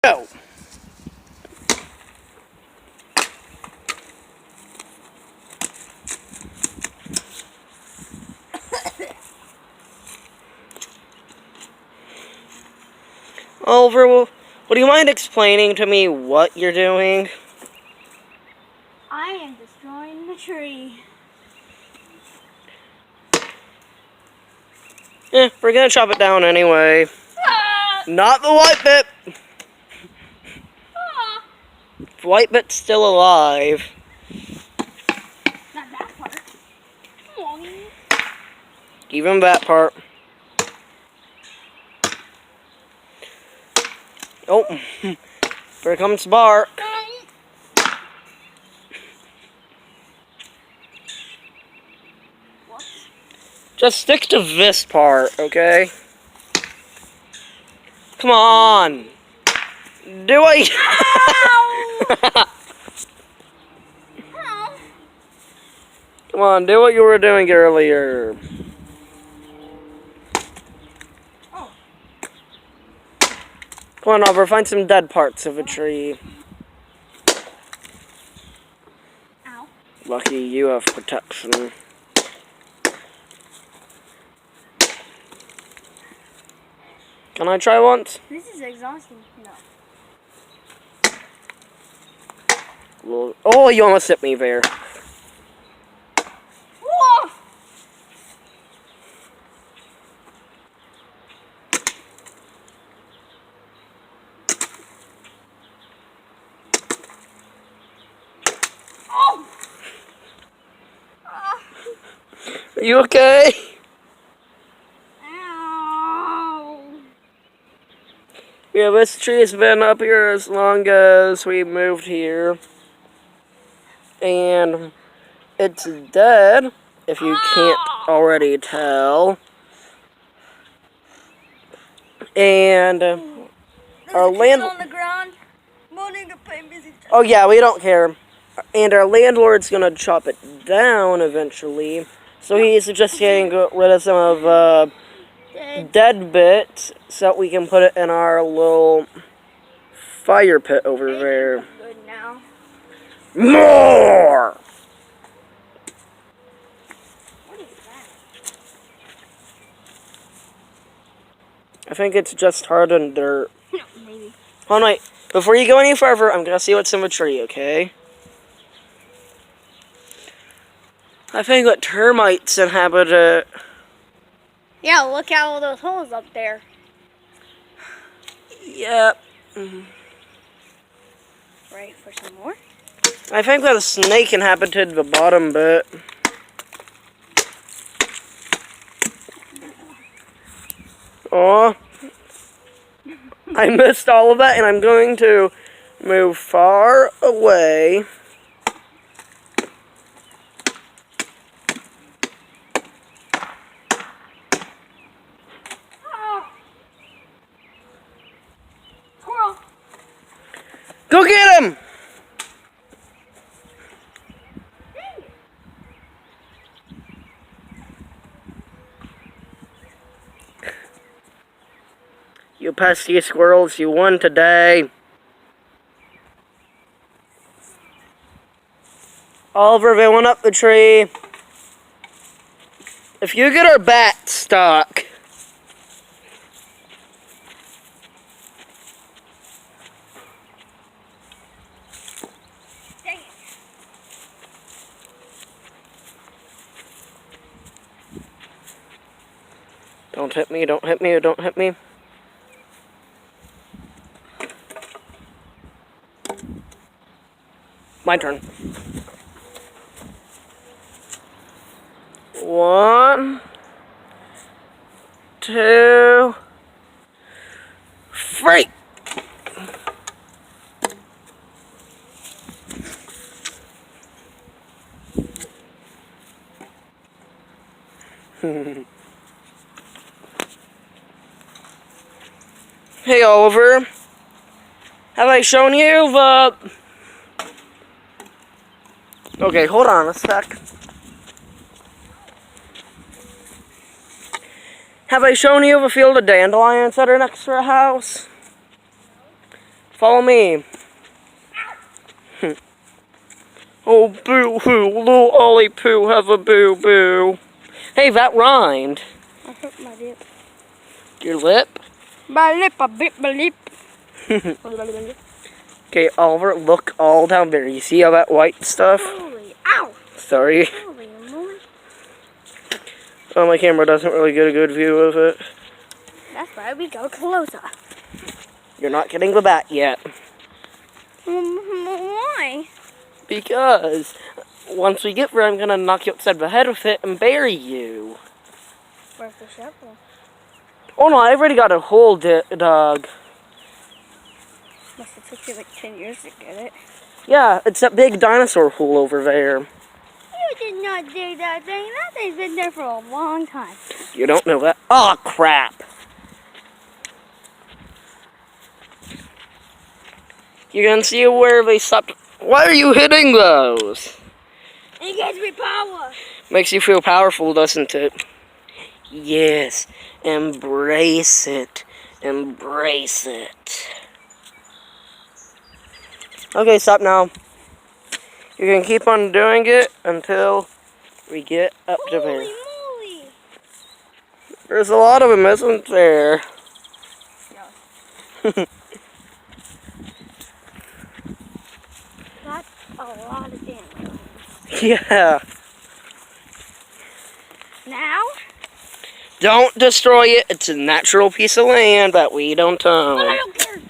Go! Oliver, would you mind explaining to me what you're doing? I am destroying the tree. We're gonna chop it down anyway. Ah! Not the white bit! Ah! White bit's still alive. Not that part. Come on. Even that part. Oh, here comes Bark. What? Just stick to this part, okay? Come on! Do it! Ow! Ow. Come on, do what you were doing earlier. Oh. Come on, Oliver, find some dead parts of a tree. Ow. Lucky you have protection. Can I try once? This is exhausting. No. Well, oh, you almost hit me there. Whoa! Oh! Are you okay? Ow! Yeah, this tree has been up here as long as we moved here. And it's dead, if you can't already tell. And our land... on the ground. Moaning to play busy. Oh yeah, we don't care. And our landlord's gonna chop it down eventually. So he's just getting rid of some of dead bits so that we can put it in our little fire pit over there. Good now. More! What is that? I think it's just hardened dirt. No, maybe. Hold on, wait. Before you go any further, I'm gonna see what's in the tree, okay? I think that termites inhabit it. Yeah, look at all those holes up there. Yep. Right, for some more? I think that a snake inhabited the bottom bit. Oh, I missed all of that, and I'm going to move far away. Oh. Squirrel! Go get him! Dang it. You pesky squirrels, you won today. Oliver, they went up the tree. If you get our bat stuck... Dang it. Don't hit me, don't hit me, don't hit me. My turn. 1, 2, 3. Hey Oliver, have I shown you the... Okay, hold on a sec. Have I shown you the field of dandelions that are next to our house? Follow me. Oh, boo-hoo, little Ollie Poo have a boo-boo. Hey, that rhymed. I hurt my lip. Your lip? My lip, I bit my lip. Okay, Oliver, look all down there. You see all that white stuff? Holy, ow! Sorry. Holy moly. Oh, my camera doesn't really get a good view of it. That's why we go closer. You're not getting the bat yet. Why? Because once we get there, I'm gonna knock you upside the head with it and bury you. Where's the shovel? Oh no, I've already got a hole, dog. Must have took you like 10 years to get it. Yeah, it's that big dinosaur hole over there. You did not dig that thing. That thing's been there for a long time. You don't know that? Aw, crap. You can see where they stopped. Why are you hitting those? It gives me power. Makes you feel powerful, doesn't it? Yes. Embrace it. Embrace it. Okay, stop now. You can keep on doing it until we get up to there. Holy moly. There's a lot of them, isn't there? Yeah. That's a lot of damage. Yeah. Now? Don't destroy it. It's a natural piece of land that we don't own. But I don't care.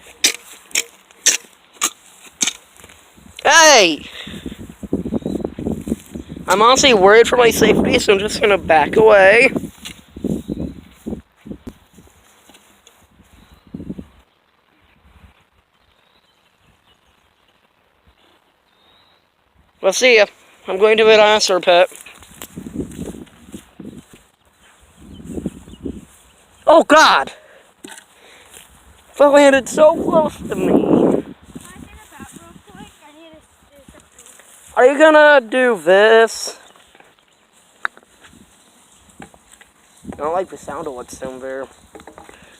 Hey! I'm honestly worried for my safety, so I'm just gonna back away. Well, see ya. I'm going to the dinosaur pit. Oh, God! That landed so close to me. Are you gonna do this? I don't like the sound of what's down there.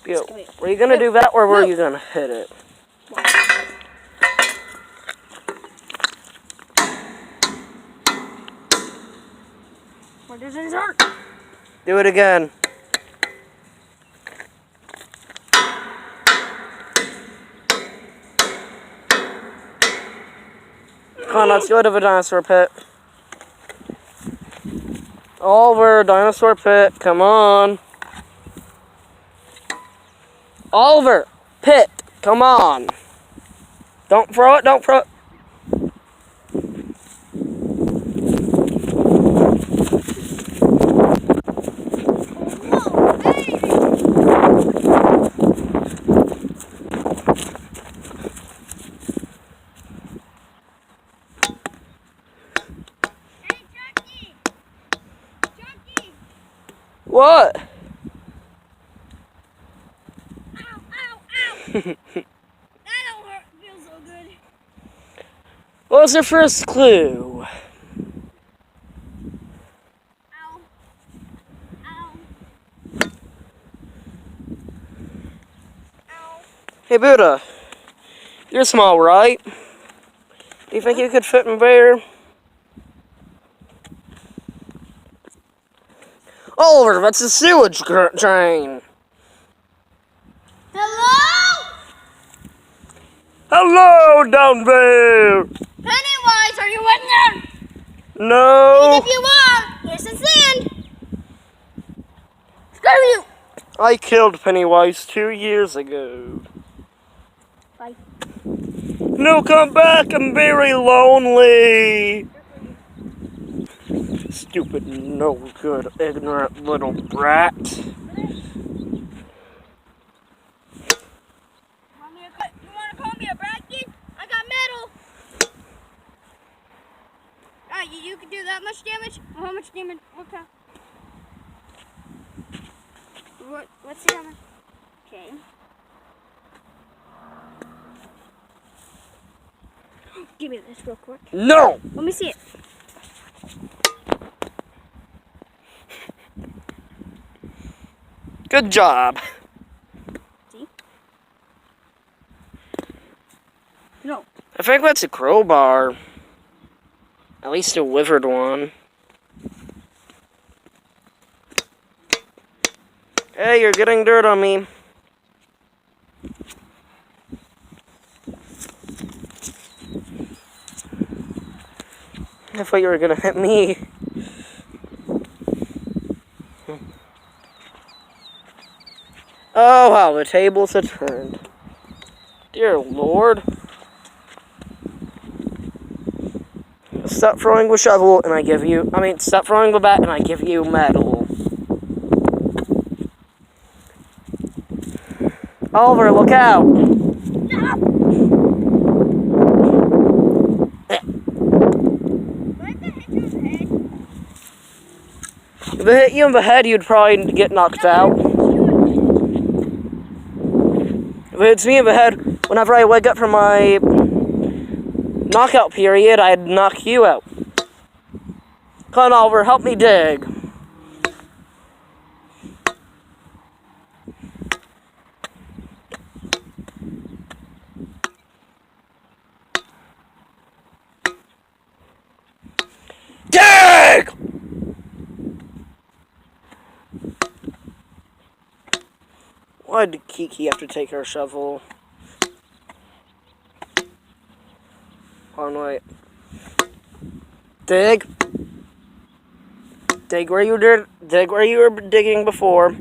Yo, were you gonna do that, or were you gonna hit it? What does it hurt? Do it again. Come on, let's go to the dinosaur pit. Oliver, dinosaur pit, come on. Oliver, pit, come on. Don't throw it, don't throw it. What? Ow, ow, ow. That don't hurt. Feels so good. What was your first clue? Ow. Ow. Ow. Hey, Buddha. You're small, right? Do you think you could fit in there? Oliver, that's a sewage drain. Hello? Hello, down there. Pennywise, are you in there? No. If you are, here's some sand. Screw you. I killed Pennywise 2 years ago. Bye. No, come back. I'm very lonely. Stupid, no good, ignorant little brat. You want to call me a brat kid? I got metal. Alright, you can do that much damage? How much damage? What kind? What's the damage? Okay. Give me this real quick. No! Let me see it. Good job. See? No. I think that's a crowbar. At least a withered one. Hey, you're getting dirt on me. I thought you were gonna hit me. Oh wow, the tables have turned. Dear Lord. Stop throwing the shovel and I give you, stop throwing the bat and I give you metal. Oliver, look out! No. What the hit you in the head? If it hit you in the head, you'd probably get knocked out. If it hits me in the head, whenever I wake up from my knockout period, I'd knock you out. Come on, Oliver, help me dig. Dig! Why did Kiki have to take her shovel? Oh, no, wait. Dig. Dig where you did. Dig where you were digging before.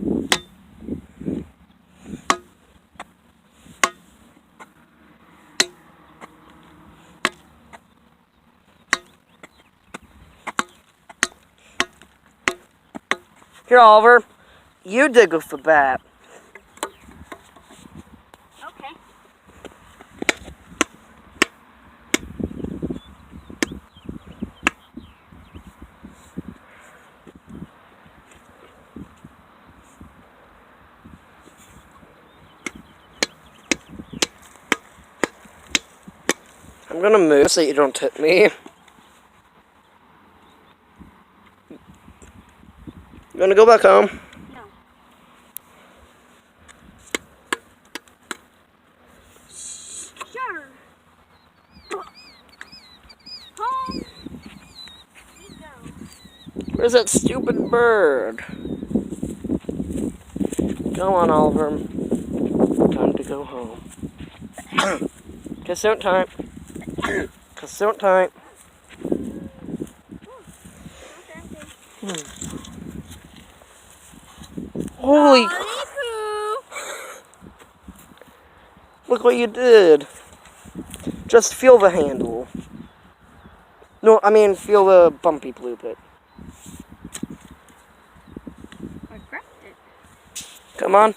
Here, Oliver. You dig with the bat. Okay. I'm gonna move so you don't hit me. You wanna go back home? No. Sure. Home. We go. Where's that stupid bird? Go on, Oliver. Time to go home. Consent time. Consent time. Holy Poo. Look what you did. Just feel the handle. No, feel the bumpy blue bit. I grabbed it. Come on.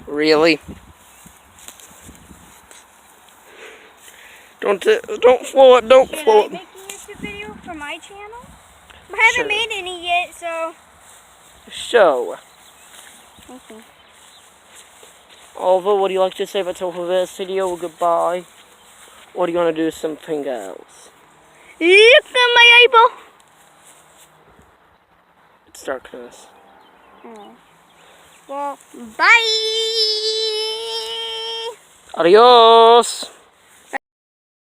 Really? Don't flow it, don't Can flow I it. make a YouTube video for my channel? I haven't made any yet, so. Show. Okay. Oliver, would you like to say at the top of this video goodbye? Or do you want to do something else? Look at my eyeball. It's darkness. Oh. Well, bye. Adios!